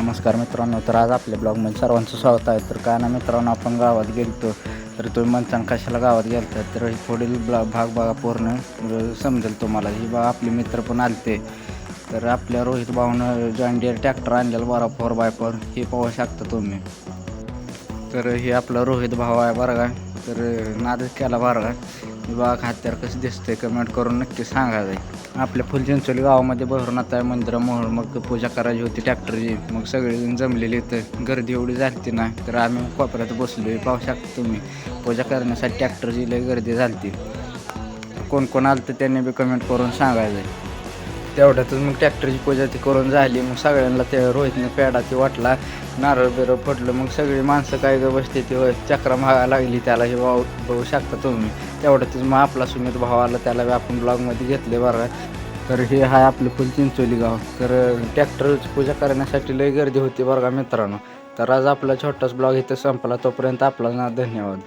नमस्कार मित्रांनो, तर आज आपल्या ब्लॉगमध्ये सर्वांचं स्वागत आहे. तर काय ना मित्रांनो, आपण गावात गेलतो. तर तुम्ही म्हणताना कशाला गावात गेलता, तर पुढील भाग बघा पूर्ण समजेल तुम्हाला. ही बघा आपले मित्र पण आलते. तर आपल्या रोहित भाऊनं जॉन डियर ट्रॅक्टर आणलेला 4x4 हे पाहू शकता तुम्ही. तर हे आपला रोहित भाऊ आहे बरं का. तर नादच केला बरं का. हे बघा हत्यार कसं दिसतंय, कमेंट करून नक्की सांगायचं. आपल्या फुलचिंचोली गावामध्ये भैरवनाथ मंदिरामोहर मग पूजा करायची होती ट्रॅक्टरची. मग सगळेजण जमलेले इथं, गर्दी एवढी झाली ना, तर आम्ही कोपऱ्यात बसलो. पाहू शकता तुम्ही, पूजा करण्यासाठी ट्रॅक्टरची लई गर्दी झाली. कोण कोण आलं तर त्यांनी बी कमेंट करून सांगायचं. तेवढ्यातच मग ट्रॅक्टरची पूजा ती करून झाली. मग सगळ्यांना ते रोहितने पेढा ती वाटला, नारळ बिरळ फुटलं. मग सगळी माणसं काय ग बसते ती चक्रा मागायला लागली त्याला. हे भाऊ बघू शकता तुम्ही. तेवढ्यातच मग आपला सुमित भाऊ आला, त्याला बी आपण ब्लॉगमध्ये घेतले बरं. तर हे आहे आपलं फुलचिंचोली गाव. तर ट्रॅक्टरची पूजा करण्यासाठी लई गर्दी होती बरं का मित्रांनो. तर आज आपला छोटाच ब्लॉग इथं संपला. तोपर्यंत आपला धन्यवाद.